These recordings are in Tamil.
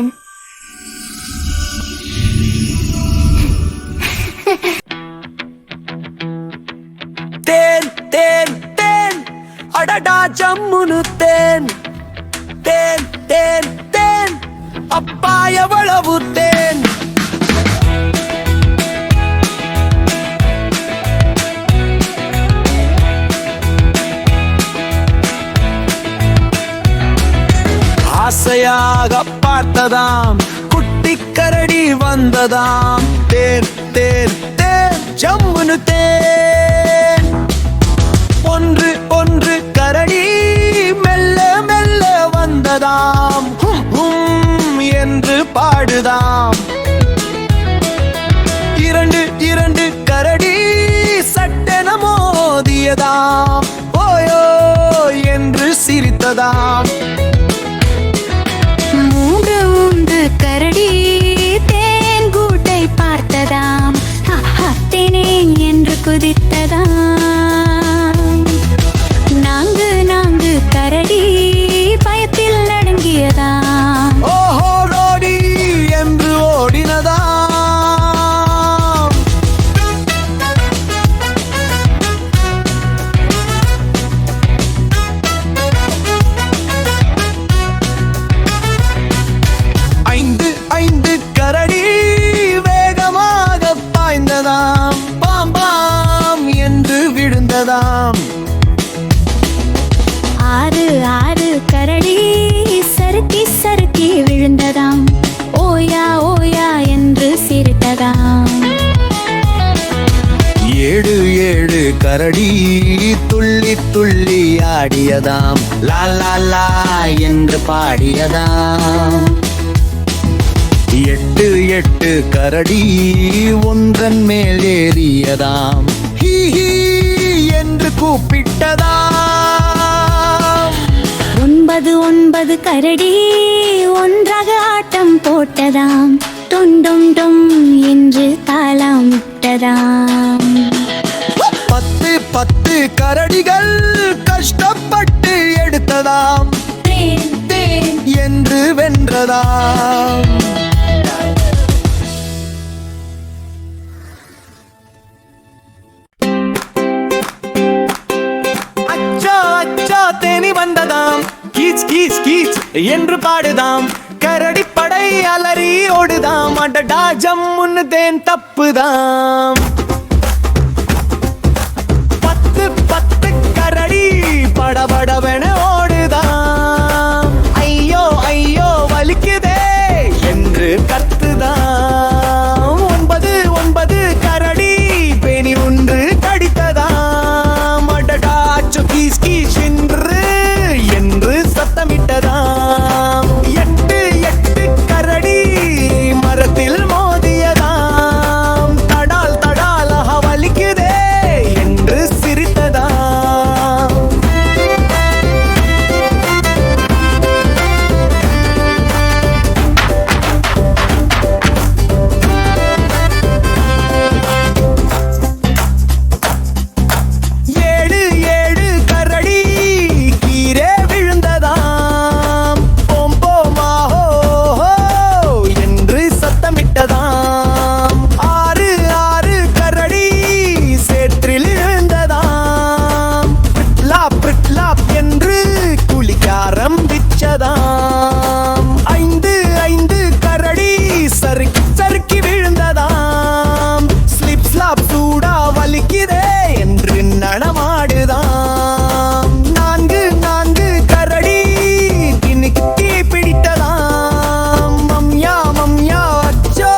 தேன். தேன் தேன் தேன் அடடா ஜம்முனு தேன். தேன் தேன் தேன் அப்பா எவ்வளவு தேன். ஆசையாக பார்த்ததாம் குட்டி கரடி வந்ததாம். தேன் தேன் தேன் ஜம்முனு தேன். ஒன்று ஒன்று கரடி மெல்ல மெல்ல வந்ததாம். என்று பாடுதாம். இரண்டு இரண்டு கரடி சட்டென மோதியதாம். ஓயோ என்று சிரித்ததாம். கரடி தேன் கூட்டை பார்த்ததாம். தேனே என்று குதித்ததாம். நான்கு நான்கு கரடி பயத்தில் அடங்கியதாம். ஓஹோ ரோடி என்று ஓடினதாம். ஐந்து ஐந்து கரடி வேகமாக பாய்ந்ததாம். பாம் பாம் என்று விழுந்ததாம். ஆறு ஆறு கரடி சறுக்கி சறுக்கி விழுந்ததாம். ஓயா ஓயா என்று சிரித்ததாம். ஏழு ஏழு கரடி துள்ளி துள்ளி ஆடியதாம். லா லா லா என்று பாடியதாம். எட்டு எட்டு கரடி ஒன்றன் மேல் ஏறியதாம். ஹீ ஹீ என்று கூப்பிட்டதாம். ஒன்பது ஒன்பது கரடி ஒன்றாக ஆட்டம் போட்டதாம். டொண்டும் டொம் என்று தாளம் விட்டதாம். பத்து பத்து கரடிகள் கஷ்டப்பட்டு எடுத்ததாம். தேன் தேன் என்று வென்றதாம். அச்சோ அச்சோ தேனி வந்ததாம். கீச் கீச் கீச் என்று பாடுதாம். கரடி படை அலறி ஓடுதாம். அடடா ஜம்முன்னு தேன் தப்புதாம். பத்து பத்து கரடி படபடவென ஓடுதாம். ஐயோ ஐயோ வலிக்குதே என்று கத்துதாம். ஒன்பது ஒன்பது கரடி பேணி ஒன்று கடித்ததாம். அடடா அச்சோ கீஸ் கீஸ் என்று சத்தமிட்டதாம். எட்டு எட்டு கரடி மரத்தில் மோதியதாம். தடால் தடால் வலிக்குதே என்று சிரித்ததாம். ஏழு ஏழு கரடி கீழே விழுந்ததாம். போம் போமாஹோ என்று சத்தமிட்டதாம். ஆறு ஆறு கரடி சேற்றில் விழுந்ததாம். பிட்லாப் பிட்லாப் என்று குளிக்க ஆரம்பிச்சதாம். ஐந்து ஐந்து கரடி சறுக்கி சறுக்கி விழுந்ததாம். ஸ்லிப் ஸ்லாப் சூடா வலிக்குதே என்று நடமாடுதாம். நான்கு நான்கு கரடி கிணிக்கி பிடித்ததாம். மம்யா மம்யா அச்சோ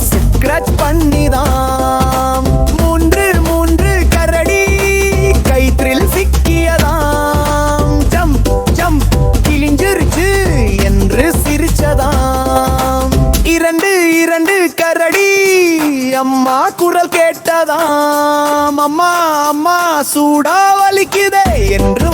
ஸ்க்ராட்ச் பண்ணிதாம். மூன்று மூன்று கரடி கயிற்றில் சிக்கியதாம். ஜம்ப் ஜம்ப் கிழிஞ்சிருச்சு என்று சிரிச்சதாம். இரண்டு இரண்டு கரடி அம்மா குரல் கேட்டதாம். அம்மா அம்மா சூடா வலிக்குதே என்று